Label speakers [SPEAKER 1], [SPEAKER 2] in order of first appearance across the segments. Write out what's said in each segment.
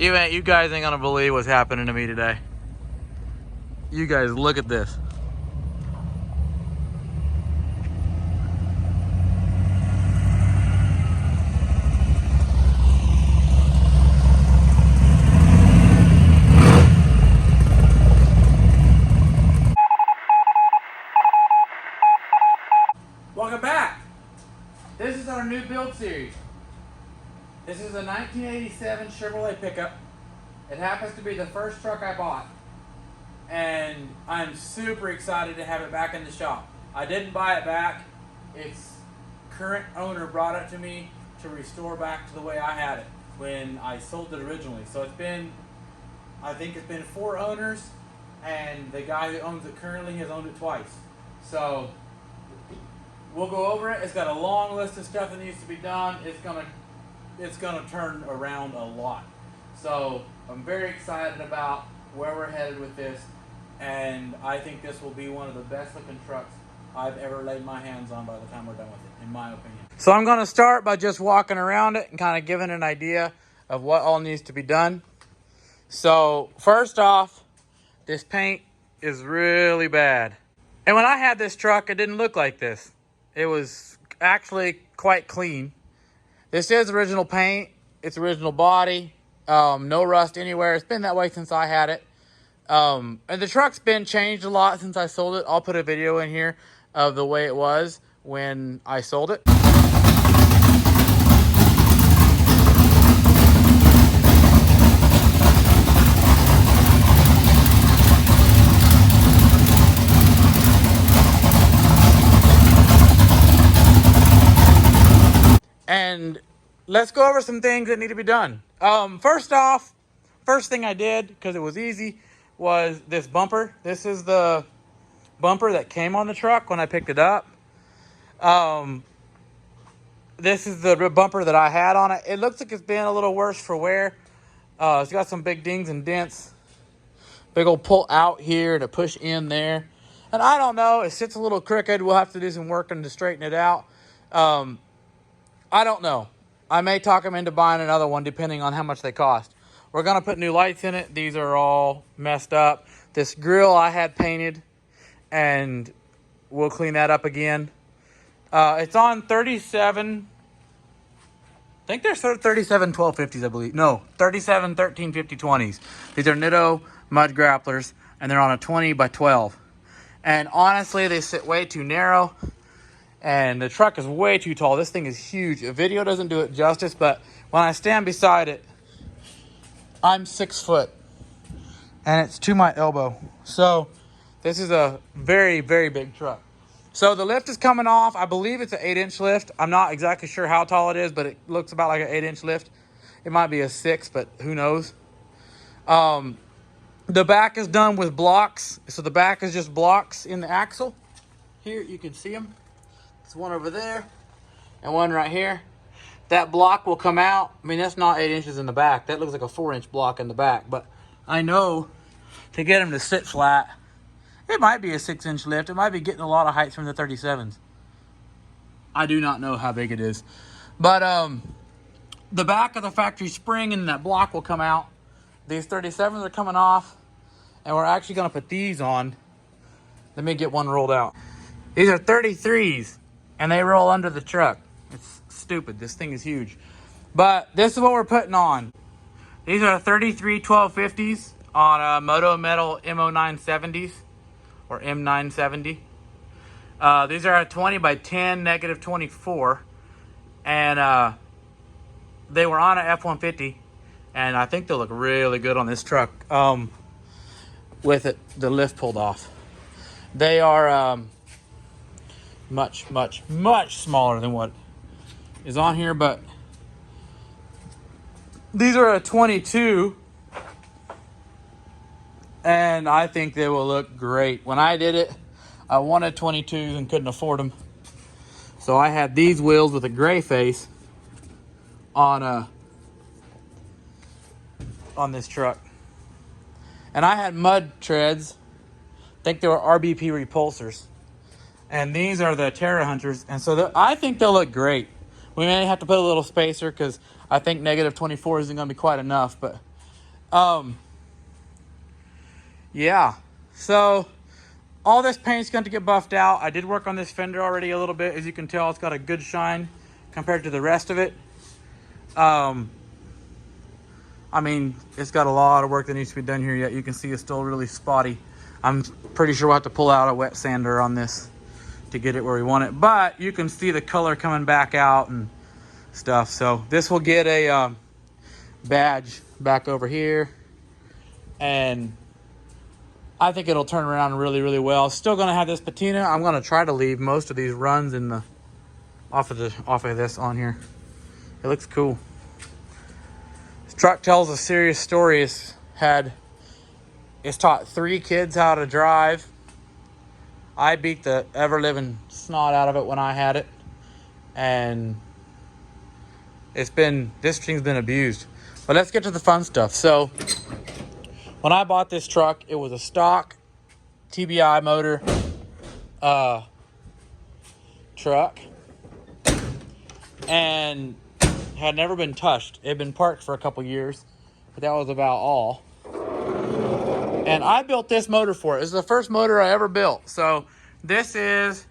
[SPEAKER 1] You guys ain't gonna believe what's happening to me today. You guys, look at this. Welcome back. This is our new build series. This is a 1987 Chevrolet pickup. It happens to be the first truck I bought. And I'm super excited to have it back in the shop. I didn't buy it back. Its current owner brought it to me to restore back to the way I had it when I sold it originally. So I think it's been 4 owners, and the guy who owns it currently has owned it twice. So we'll go over it. It's got a long list of stuff that needs to be done. It's gonna turn around a lot. So I'm very excited about where we're headed with this, and I think this will be one of the best looking trucks I've ever laid my hands on by the time we're done with it, in my opinion. So I'm gonna start by just walking around it and kind of giving an idea of what all needs to be done. So first off, this paint is really bad. And when I had this truck, it didn't look like this. It was actually quite clean. This is original paint. It's original body. No rust anywhere. It's been that way since I had it. And the truck's been changed a lot since I sold it. I'll put a video in here of the way it was when I sold it. And let's go over some things that need to be done. First off, first thing I did, because it was easy, was this bumper. This is the bumper that came on the truck when I picked it up. This is the bumper that I had on it. It looks like it's been a little worse for wear. It's got some big dings and dents. Big old pull out here to push in there. And I don't know, it sits a little crooked. We'll have to do some work to straighten it out. I don't know. I may talk them into buying another one depending on how much they cost. We're going to put new lights in it. These are all messed up. This grill I had painted, and we'll clean that up again. It's on 37. I think they're 37 1250s, I believe. No, 37 1350 20s. These are Nitto mud grapplers, and they're on a 20 by 12. And honestly, they sit way too narrow. And the truck is way too tall. This thing is huge. A video doesn't do it justice, but when I stand beside it, I'm 6 foot. And it's to my elbow. So this is a very, very big truck. So the lift is coming off. I believe it's an 8-inch lift. I'm not exactly sure how tall it is, but it looks about like an 8-inch lift. It might be a 6, but who knows. The back is done with blocks. So the back is just blocks in the axle. Here, you can see them. There's one over there and one right here. That block will come out. I mean, that's not 8 inches in the back. That looks like a 4-inch block in the back. But I know to get them to sit flat, it might be a 6-inch lift. It might be getting a lot of height from the 37s. I do not know how big it is. But the back of the factory spring and that block will come out. These 37s are coming off. And we're actually going to put these on. Let me get one rolled out. These are 33s. And they roll under the truck. It's stupid. This thing is huge. But this is what we're putting on. These are 33 1250s on Moto Metal MO970s. Or M970. These are a 20 by 10 negative 24. And they were on an F-150. And I think they'll look really good on this truck. With the lift pulled off. They are... much smaller than what is on here, but these are a 22, and I think they will look great. When I did it, I wanted 22s and couldn't afford them, so I had these wheels with a gray face on this truck, and I had mud treads. I think they were RBP repulsors. And these are the Terra Hunters. And so I think they'll look great. We may have to put a little spacer because I think negative 24 isn't going to be quite enough. But Yeah. So all this paint's going to get buffed out. I did work on this fender already a little bit. As you can tell, it's got a good shine compared to the rest of it. I mean, it's got a lot of work that needs to be done here yet. You can see it's still really spotty. I'm pretty sure we'll have to pull out a wet sander on this to get it where we want it. But you can see the color coming back out and stuff. So this will get a badge back over here. And I think it'll turn around really, really well. Still gonna have this patina. I'm gonna try to leave most of these runs in the off of this on here. It looks cool. This truck tells a serious story. It's taught 3 kids how to drive. I beat the ever-living snot out of it when I had it. And this thing's been abused. But let's get to the fun stuff. So when I bought this truck, it was a stock TBI motor truck and had never been touched. It had been parked for a couple years, but that was about all. And I built this motor for it. This is the first motor I ever built. So this is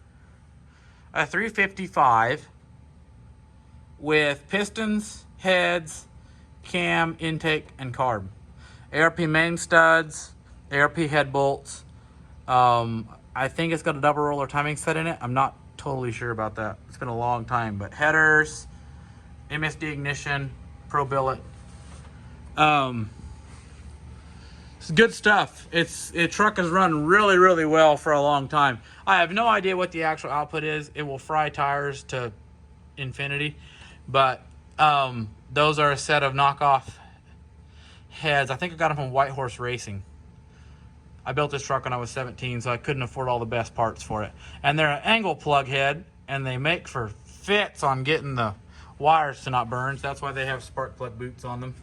[SPEAKER 1] a 355 with pistons, heads, cam, intake, and carb. ARP main studs, ARP head bolts. I think it's got a double roller timing set in it. I'm not totally sure about that. It's been a long time, but headers, MSD ignition, Pro Billet. It's good stuff. Truck has run really, really well for a long time. I have no idea what the actual output is. It will fry tires to infinity, but those are a set of knockoff heads. I think I got them from White Horse Racing. I built this truck when I was 17, so I couldn't afford all the best parts for it. And they're an angle plug head, and they make for fits on getting the wires to not burn. So that's why they have spark plug boots on them.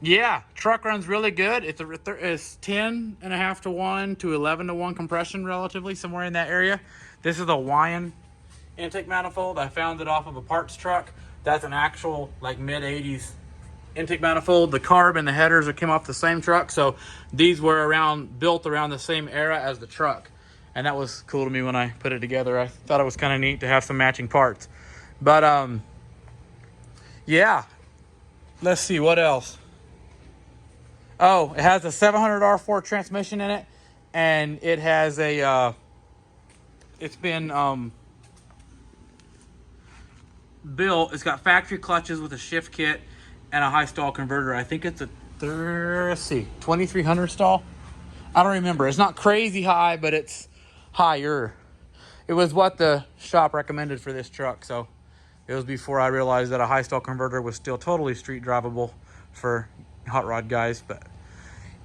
[SPEAKER 1] Yeah, truck runs really good. It's 10.5 to 1 to 11 to 1 compression, relatively, somewhere in that area. This is a Wyand intake manifold. I found it off of a parts truck. That's an actual, like, mid-80s intake manifold. The carb and the headers came off the same truck, so these were built around the same era as the truck. And that was cool to me when I put it together. I thought it was kind of neat to have some matching parts. But, yeah. Let's see, what else? Oh, it has a 700 R4 transmission in it, and it has a, it's been built. It's got factory clutches with a shift kit and a high stall converter. I think it's a, let's see, 2300 stall. I don't remember. It's not crazy high, but it's higher. It was what the shop recommended for this truck, so it was before I realized that a high stall converter was still totally street drivable for hot rod guys. But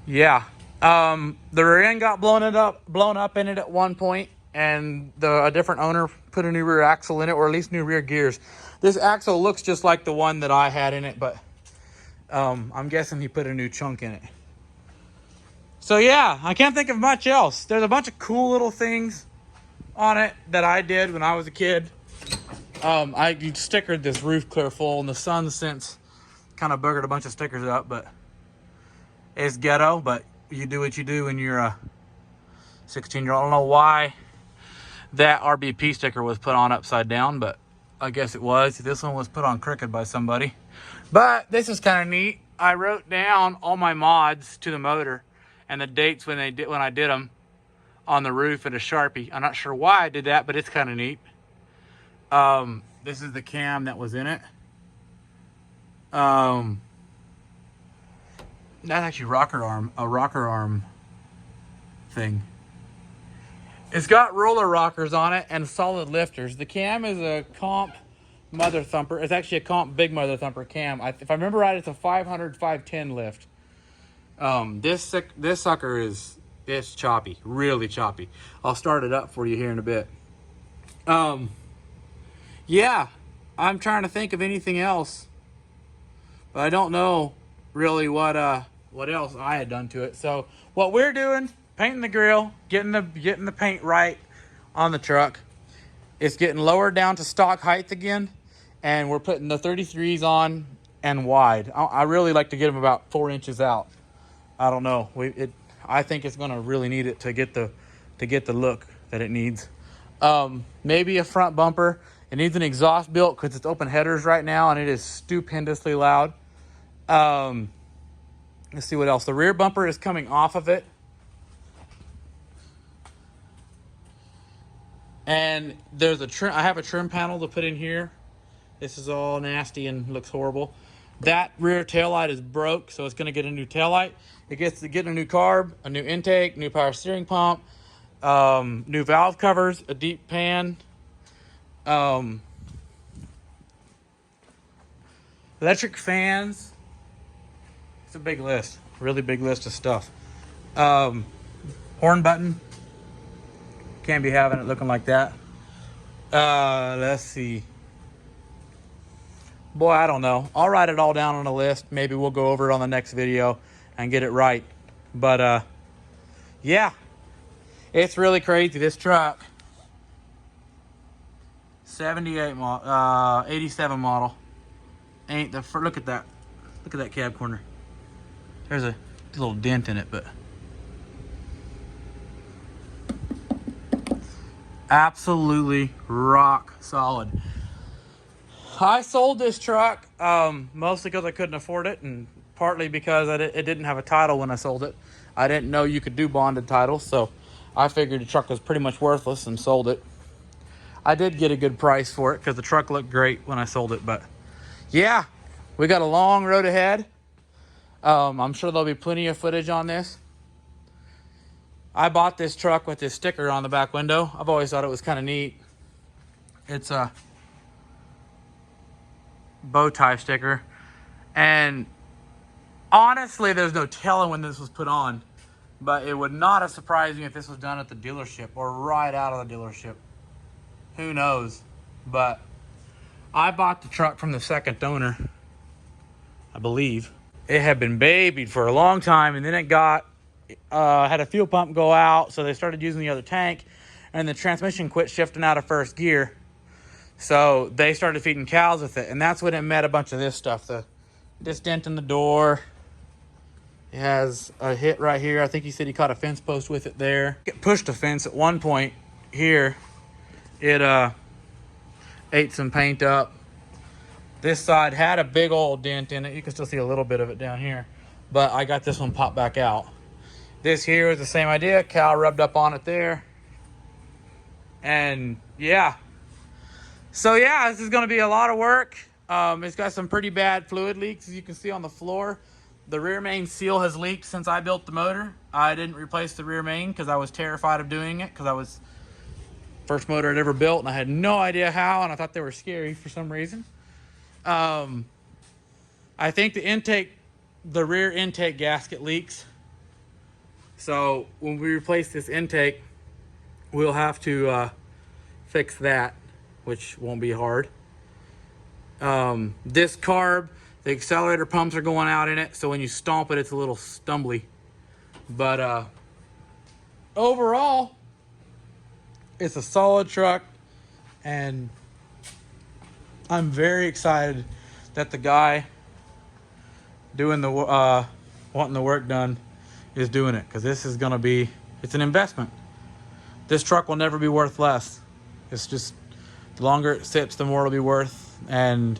[SPEAKER 1] yeah, the rear end got blown up in it at one point, and a different owner put a new rear axle in it, or at least new rear gears. This axle looks just like the one that I had in it, but I'm guessing he put a new chunk in it. So yeah, I can't think of much else. There's a bunch of cool little things on it that I did when I was a kid. I stickered this roof clear full, and the sun since kind of boogered a bunch of stickers up, but it's ghetto. But you do what you do when you're a 16-year-old. I don't know why that RBP sticker was put on upside down, but I guess it was. This one was put on crooked by somebody. But this is kind of neat. I wrote down all my mods to the motor and the dates when I did them on the roof in a Sharpie. I'm not sure why I did that, but it's kind of neat. This is the cam that was in it. That's actually a rocker arm thing. It's got roller rockers on it and solid lifters. The cam is a Comp Mother Thumper. It's actually a Comp Big Mother Thumper cam. If I remember right, it's a 500, 510 lift. This sucker it's choppy, really choppy. I'll start it up for you here in a bit. Yeah, I'm trying to think of anything else, but I don't know really what else I had done to it. So what we're doing, painting the grill, getting the paint right on the truck. It's getting lowered down to stock height again, and we're putting the 33s on and wide. I really like to get them about 4 inches out. I don't know. I think it's gonna really need it to get the look that it needs. Maybe a front bumper. It needs an exhaust built because it's open headers right now and it is stupendously loud. Let's see what else. The rear bumper is coming off of it. And there's a trim. I have a trim panel to put in here. This is all nasty and looks horrible. That rear taillight is broke, so it's going to get a new taillight. It gets to get a new carb, a new intake, new power steering pump, new valve covers, a deep pan, electric fans. It's a big list, really big list of stuff. Horn button. Can't be having it looking like that. Let's see. Boy, I don't know. I'll write it all down on a list. Maybe we'll go over it on the next video and get it right. But yeah, it's really crazy. This truck, 87 model, ain't the first. Look at that. Look at that cab corner. There's a little dent in it, but absolutely rock solid. I sold this truck mostly because I couldn't afford it, and partly because it didn't have a title when I sold it. I didn't know you could do bonded titles, so I figured the truck was pretty much worthless and sold it. I did get a good price for it because the truck looked great when I sold it, but yeah, we got a long road ahead. I'm sure there'll be plenty of footage on this. I bought this truck with this sticker on the back window. I've always thought it was kind of neat. It's a bow tie sticker, and honestly there's no telling when this was put on, but it would not have surprised me if this was done at the dealership or right out of the dealership. Who knows? But I bought the truck from the second owner, I believe. It had been babied for a long time, and then it got had a fuel pump go out, so they started using the other tank, and the transmission quit shifting out of first gear. So they started feeding cows with it, and that's when it met a bunch of this stuff. This dent in the door. It has a hit right here. I think he said he caught a fence post with it there. It pushed a fence at one point here. It ate some paint up. This side had a big old dent in it. You can still see a little bit of it down here, but I got this one popped back out. This here is the same idea. Cow rubbed up on it there. And yeah. So yeah, this is going to be a lot of work. It's got some pretty bad fluid leaks, as you can see on the floor. The rear main seal has leaked since I built the motor. I didn't replace the rear main because I was terrified of doing it, because I was first motor I'd ever built and I had no idea how, and I thought they were scary for some reason. I think the rear intake gasket leaks. So when we replace this intake, we'll have to fix that, which won't be hard. This carb, the accelerator pumps are going out in it, so when you stomp it, it's a little stumbly. But overall, it's a solid truck, and I'm very excited that the guy doing the wanting the work done is doing it, because this is going to be, it's an investment. This truck will never be worth less. It's just, the longer it sits, the more it'll be worth. And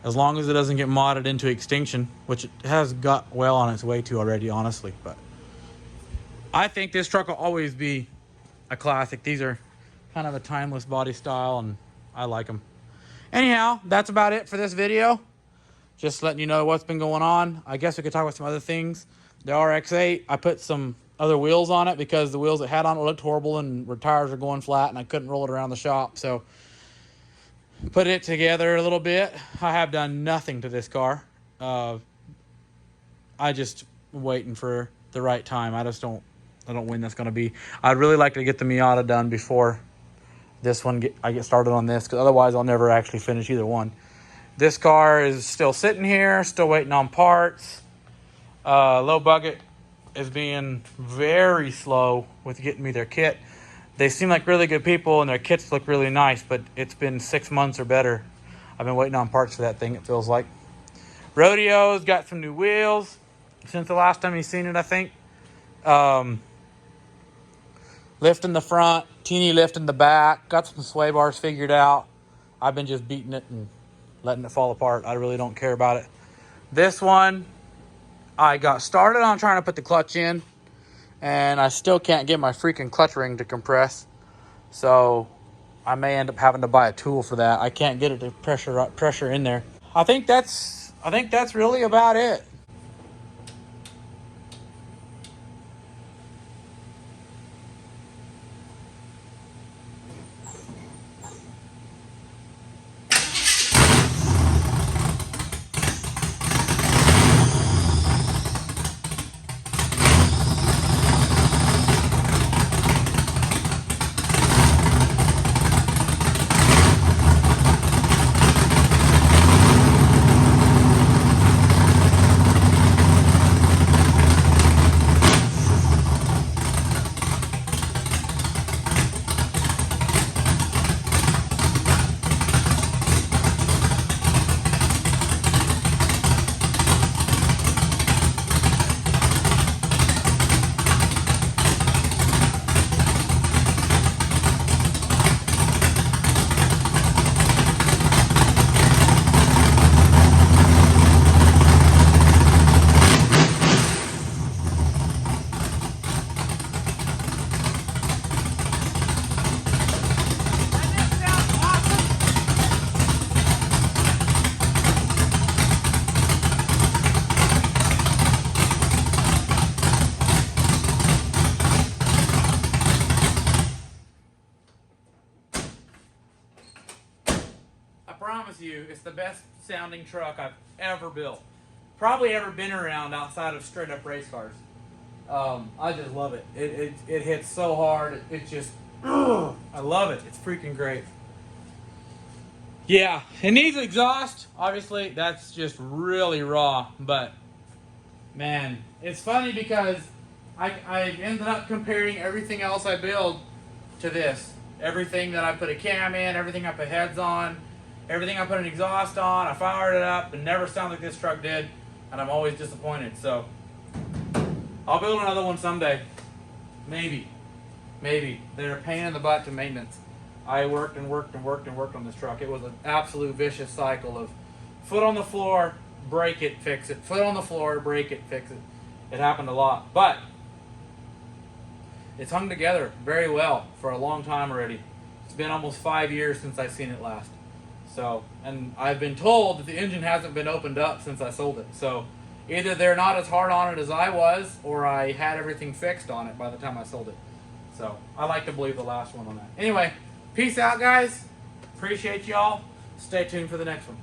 [SPEAKER 1] as long as it doesn't get modded into extinction, which it has got well on its way to already, honestly. But I think this truck will always be a classic. These are kind of a timeless body style, and I like them. Anyhow, that's about it for this video. Just letting you know what's been going on. I guess we could talk about some other things. The RX-8, I put some other wheels on it because the wheels it had on it looked horrible and the tires were going flat and I couldn't roll it around the shop. So put it together a little bit. I have done nothing to this car. I just waiting for the right time. I don't know when that's going to be. I'd really like to get the Miata done before this one I get started on this, because otherwise I'll never actually finish either one. This car is still sitting here, still waiting on parts. Low Bucket is being very slow with getting me their kit. They seem like really good people and their kits look really nice, but it's been 6 months or better. I've been waiting on parts for that thing, it feels like. Rodeo's got some new wheels since the last time you've seen it, I think. Lift in the front, teeny lift in the back. Got some sway bars figured out. I've been just beating it and letting it fall apart. I really don't care about it. This one, I got started on trying to put the clutch in, and I still can't get my freaking clutch ring to compress. So I may end up having to buy a tool for that. I can't get it to pressure in there. I think that's really about it. I promise you, it's the best sounding truck I've ever built. Probably ever been around outside of straight up race cars. I just love it. It hits so hard. It just, I love it. It's freaking great. Yeah, it needs exhaust. Obviously, that's just really raw. But, man, it's funny because I ended up comparing everything else I build to this. Everything that I put a cam in, everything I put heads on, everything I put an exhaust on, I fired it up, and never sounded like this truck did, and I'm always disappointed. So I'll build another one someday. Maybe. They're a pain in the butt to maintenance. I worked on this truck. It was an absolute vicious cycle of foot on the floor, break it, fix it. Foot on the floor, break it, fix it. It happened a lot. But it's hung together very well for a long time already. It's been almost 5 years since I've seen it last. So, and I've been told that the engine hasn't been opened up since I sold it. So either they're not as hard on it as I was, or I had everything fixed on it by the time I sold it. So I like to believe the last one on that. Anyway, peace out, guys. Appreciate y'all. Stay tuned for the next one.